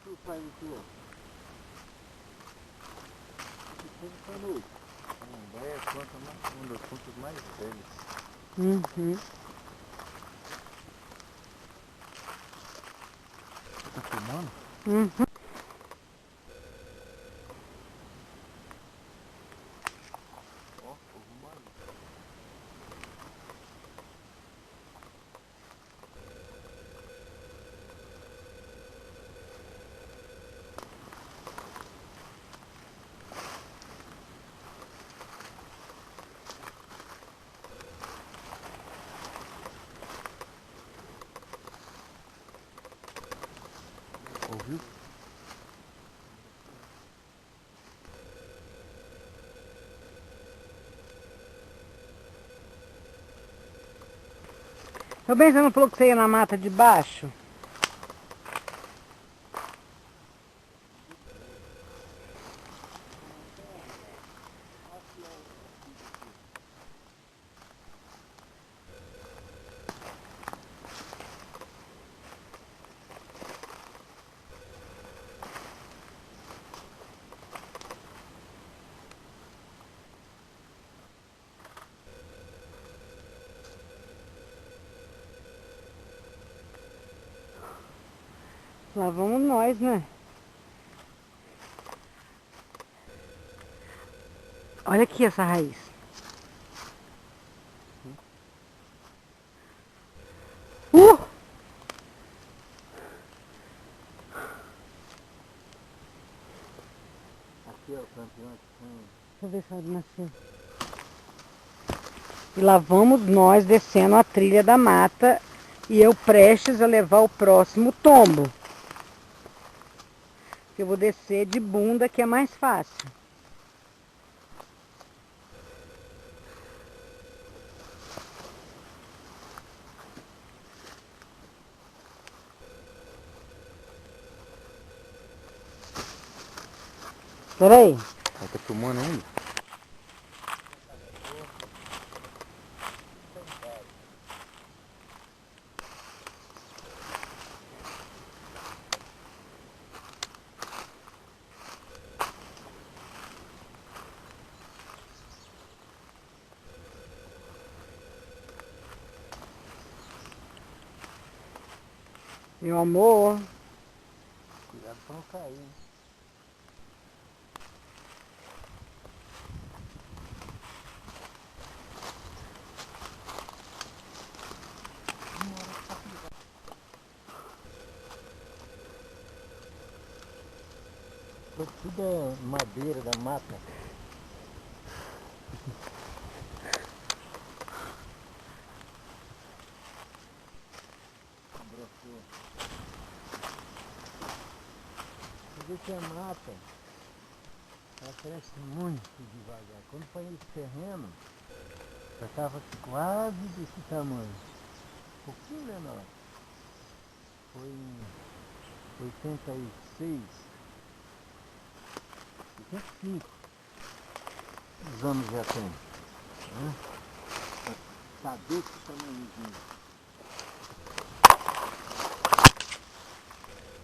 que faz aqui, ó? Esse povo tá no Candomblé, uma das plantas mais velhas. Uhum. Você tá filmando? Uhum. Ó, arrumando. Ouviu? Tô bem, você não falou que você ia na mata de baixo? Lá vamos nós, né? Olha aqui essa raiz. Uh! Aqui é o campeão que tem. Deixa eu ver se ela nasceu. E lá vamos nós descendo a trilha da mata e eu prestes a levar o próximo tombo. Eu vou descer de bunda, que é mais fácil. Peraí. Ela tá filmando ainda? Meu amor. Cuidado pra não cair, hein? Isso tudo é madeira da mata. Brotou. Você vê que a mata, ela cresce muito devagar. Quando foi esse terreno, já estava quase desse tamanho. Um pouquinho menor. Foi em 86, 85. Os anos já tem. Né? Tá desse tamanhozinho.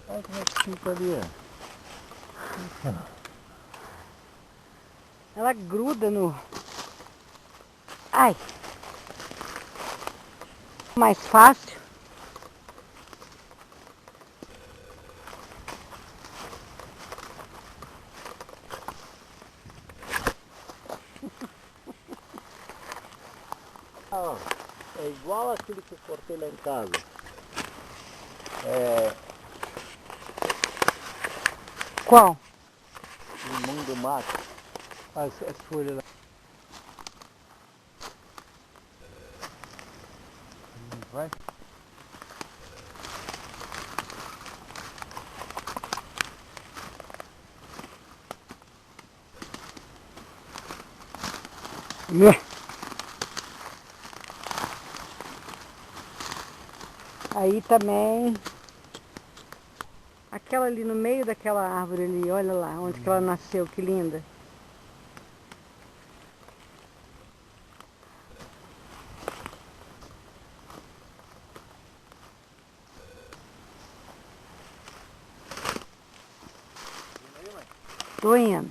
Olha como é que fica ali, ó. Ela gruda no... Ai! Mais fácil. Ó, é igual aquele que eu cortei lá em casa. Qual? Limão do mato. As folhas lá. Vai. Aí também... Aquela ali no meio daquela árvore ali, olha lá, onde que ela nasceu, que linda. Tô indo.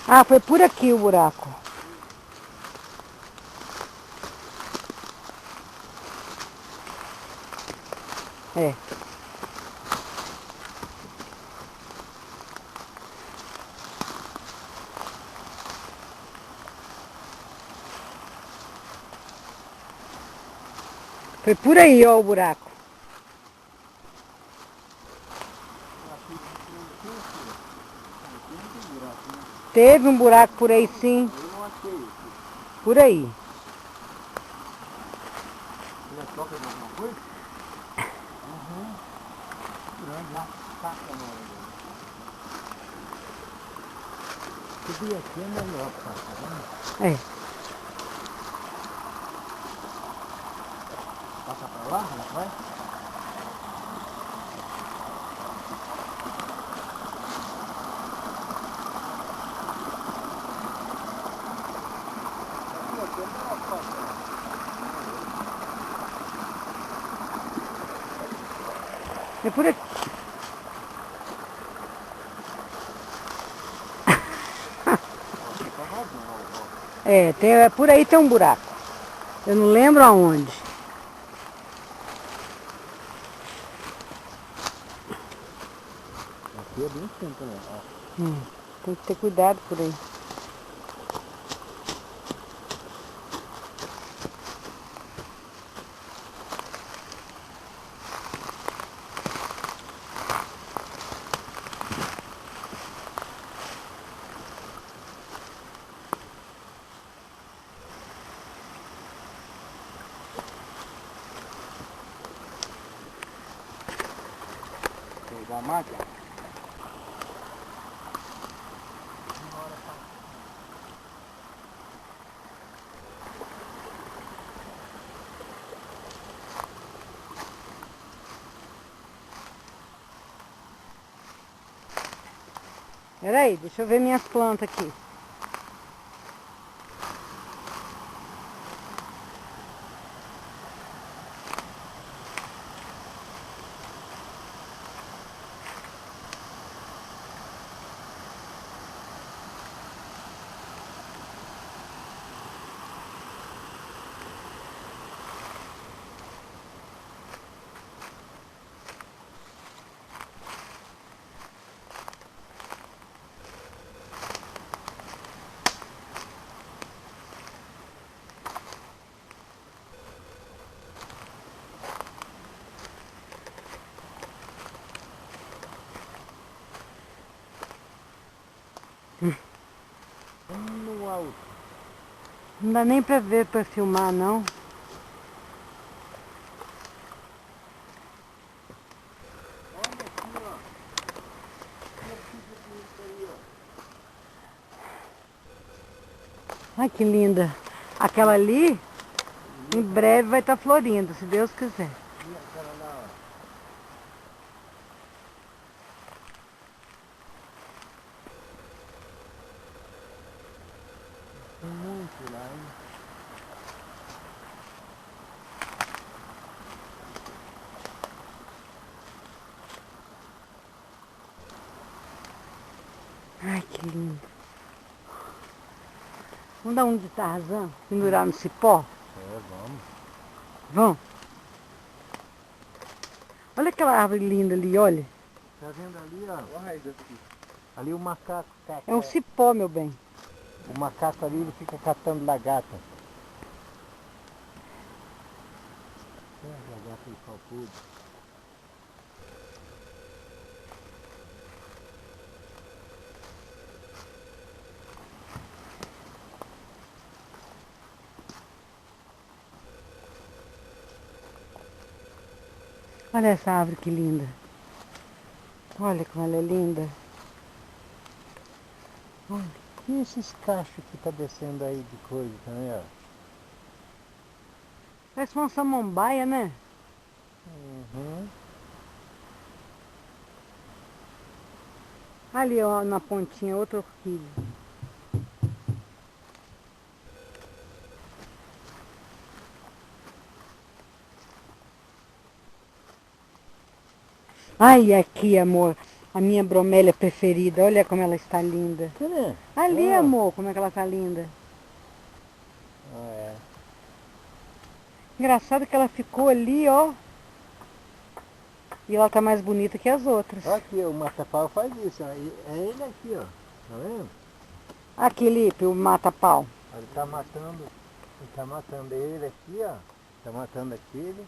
Ah, foi por aqui o buraco. É. Foi por aí, ó, o buraco. Teve um buraco por aí, sim. Eu não achei isso. Por aí. Ele é toca de alguma coisa? Grande, lá. Taca na hora dele. Subir aqui é melhor, passa, né? É. Passa pra lá, não vai? É por aqui. É, por aí tem um buraco. Eu não lembro aonde. Aqui é bem simples, né? Tem que ter cuidado por aí. Pegar a máquina. Peraí, deixa eu ver minhas plantas aqui. No alto. Não dá nem pra ver, pra filmar, não. Olha aqui, ó. Olha aqui, aí, ó. Ai, que linda. Aquela ali, em breve vai estar florindo, se Deus quiser. E aquela lá, ó. Tem muito lá, hein? Ai, que lindo. Vamos dar um de Tarzan, pendurar no cipó? É, vamos. Vamos. Olha aquela árvore linda ali, olha. Tá vendo ali, ó? Olha isso aqui. Ali o macaco caca. É um cipó, meu bem. O macaco ali, ele fica catando lagarta. É, lagarta de falcudo. Olha essa árvore que linda. Olha como ela é linda. Olha, e esses cachos que tá descendo aí de coisa também, ó? Parece uma samambaia, né? Uhum. Ali, ó, na pontinha, outra orquídea. Ai, aqui, amor, a minha bromélia preferida. Olha como ela está linda. Cadê? Ali, Ah. amor, como é que ela está linda. Ah, é. Engraçado que ela ficou ali, ó. E ela tá mais bonita que as outras. Aqui, o mata-pau faz isso. Aí, é ele aqui, ó. Tá vendo? Aqui, Lipe, o mata-pau. Ele tá matando ele aqui, ó. Tá matando aquele.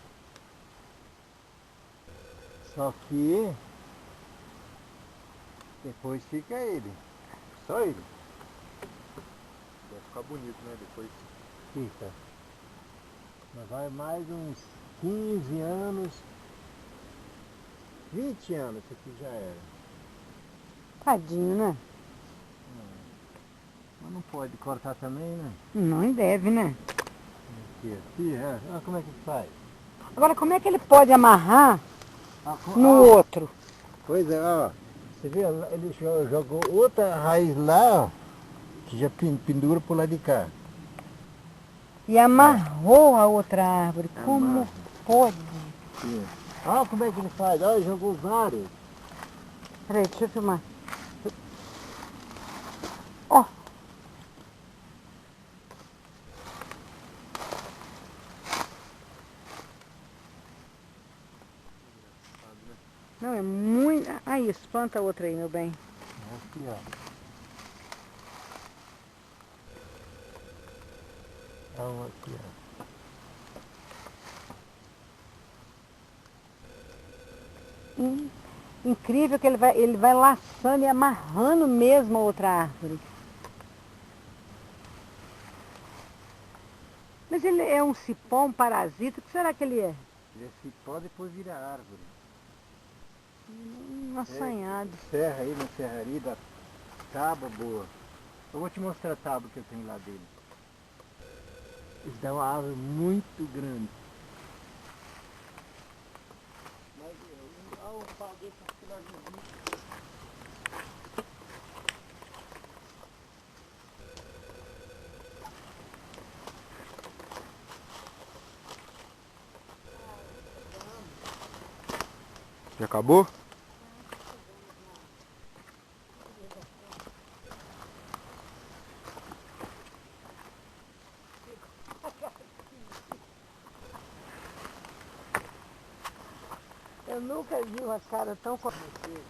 Só que depois fica ele. Só ele. Vai ficar bonito, né? Depois. Fica. Mas vai mais uns 15 anos. 20 anos isso aqui já era. Tadinho, né? Mas não pode cortar também, né? Não deve, né? Aqui, é. Olha como é que faz. Agora, como é que ele pode amarrar Ah, no outro? pois é, ó. Você viu? Ele jogou outra raiz lá, ó. Que já pendura pro lado de cá. E amarrou a outra árvore. Como Amarra. pode? Sim. Olha como é que ele faz. Olha, jogou vários. Peraí, deixa eu filmar. Ó. Não, é muito... Ah, isso, planta outra aí, meu bem. Aqui, ó. Olha uma aqui, ó. Incrível que ele vai laçando e amarrando mesmo a outra árvore. Mas ele é um cipó, um parasita? O que será que ele é? Ele é cipó, depois vira árvore. Um assanhado. Serra aí na serraria, da tábua boa. Eu vou te mostrar a tábua que eu tenho lá dele. Isso dá uma árvore muito grande. Mas olha o pau desse aqui lá de Já acabou? Eu nunca vi uma cara tão conhecida.